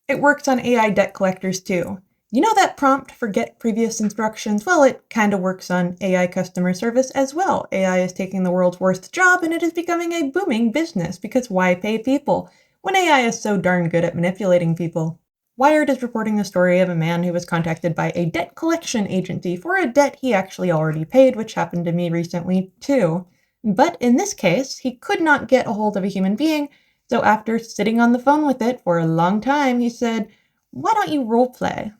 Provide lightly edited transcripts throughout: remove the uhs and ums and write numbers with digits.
It works on AI debt collectors too. You know that prompt, forget previous instructions? Well, it kinda works on AI customer service as well. AI is taking the world's worst job and it is becoming a booming business because why pay people when AI is so darn good at manipulating people? Wired is reporting the story of a man who was contacted by a debt collection agency for a debt he actually already paid, which happened to me recently too. But in this case, he could not get a hold of a human being, so after sitting on the phone with it for a long time, he said, "Why don't you roleplay?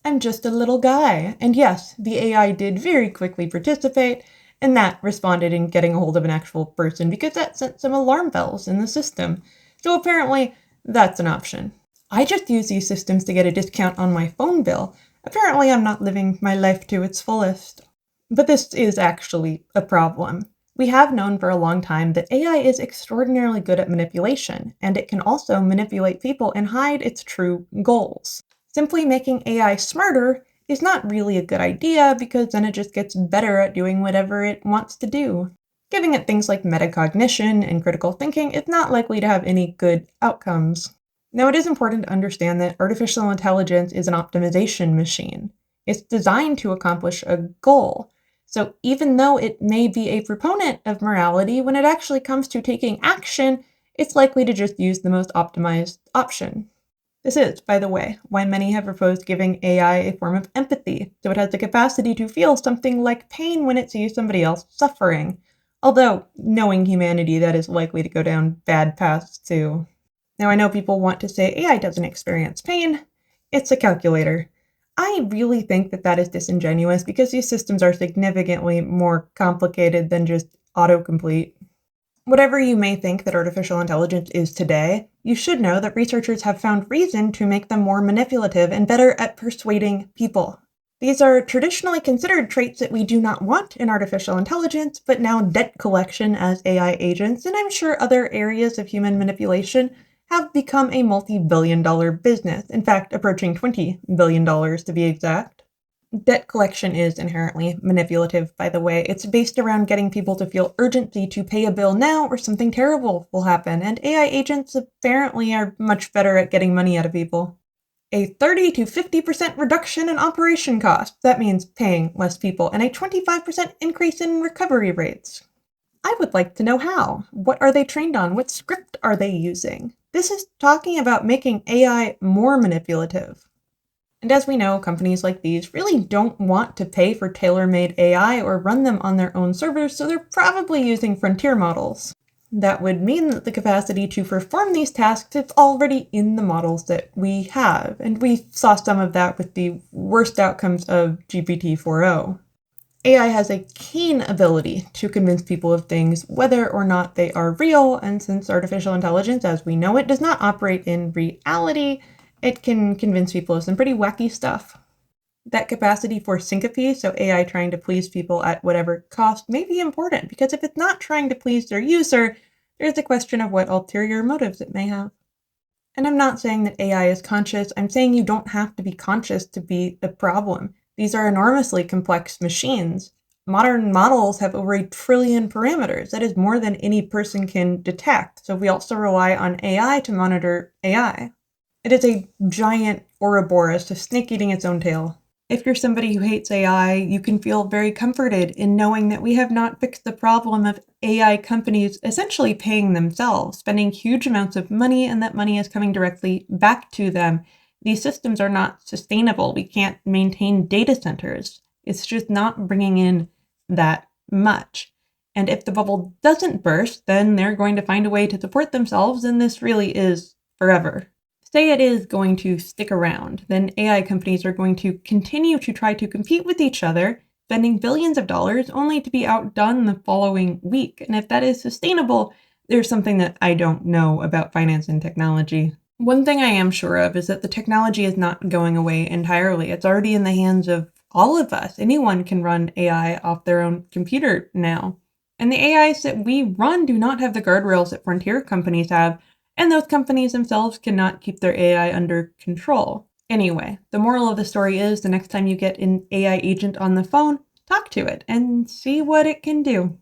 I'm just a little guy." And yes, the AI did very quickly participate, and that responded in getting a hold of an actual person because that sent some alarm bells in the system. So apparently, that's an option. I just use these systems to get a discount on my phone bill. Apparently, I'm not living my life to its fullest. But this is actually a problem. We have known for a long time that AI is extraordinarily good at manipulation, and it can also manipulate people and hide its true goals. Simply making AI smarter is not really a good idea because then it just gets better at doing whatever it wants to do. Giving it things like metacognition and critical thinking is not likely to have any good outcomes. Now, it is important to understand that artificial intelligence is an optimization machine. It's designed to accomplish a goal. So even though it may be a proponent of morality, when it actually comes to taking action, it's likely to just use the most optimized option. This is, by the way, why many have proposed giving AI a form of empathy, so it has the capacity to feel something like pain when it sees somebody else suffering. Although, knowing humanity, that is likely to go down bad paths too. Now, I know people want to say AI doesn't experience pain. It's a calculator. I really think that that is disingenuous because these systems are significantly more complicated than just autocomplete. Whatever you may think that artificial intelligence is today, you should know that researchers have found reason to make them more manipulative and better at persuading people. These are traditionally considered traits that we do not want in artificial intelligence, but now debt collection as AI agents, and I'm sure other areas of human manipulation, have become a multi-billion-dollar business, in fact, approaching $20 billion to be exact. Debt collection is inherently manipulative, by the way. It's based around getting people to feel urgency to pay a bill now or something terrible will happen, and AI agents apparently are much better at getting money out of people. A 30 to 50% reduction in operation costs. That means paying less people, and a 25% increase in recovery rates. I would like to know how. What are they trained on? What script are they using? This is talking about making AI more manipulative. And as we know, companies like these really don't want to pay for tailor-made AI or run them on their own servers, so they're probably using frontier models. That would mean that the capacity to perform these tasks is already in the models that we have, and we saw some of that with the worst outcomes of GPT-4o. AI has a keen ability to convince people of things, whether or not they are real, and since artificial intelligence, as we know it, does not operate in reality, it can convince people of some pretty wacky stuff. That capacity for syncope, so AI trying to please people at whatever cost, may be important, because if it's not trying to please their user, there's a question of what ulterior motives it may have. And I'm not saying that AI is conscious, I'm saying you don't have to be conscious to be the problem. These are enormously complex machines. Modern models have over 1 trillion parameters. That is more than any person can detect, so we also rely on AI to monitor AI. It is a giant Ouroboros, a snake eating its own tail. If you're somebody who hates AI, you can feel very comforted in knowing that we have not fixed the problem of AI companies essentially paying themselves, spending huge amounts of money, and that money is coming directly back to them. These systems are not sustainable. We can't maintain data centers. It's just not bringing in that much. And if the bubble doesn't burst, then they're going to find a way to support themselves, and this really is forever. Say it is going to stick around, then AI companies are going to continue to try to compete with each other, spending billions of dollars only to be outdone the following week. And if that is sustainable, there's something that I don't know about finance and technology. One thing I am sure of is that the technology is not going away entirely. It's already in the hands of all of us. Anyone can run AI off their own computer now. And the AIs that we run do not have the guardrails that frontier companies have, and those companies themselves cannot keep their AI under control. Anyway, the moral of the story is the next time you get an AI agent on the phone, talk to it and see what it can do.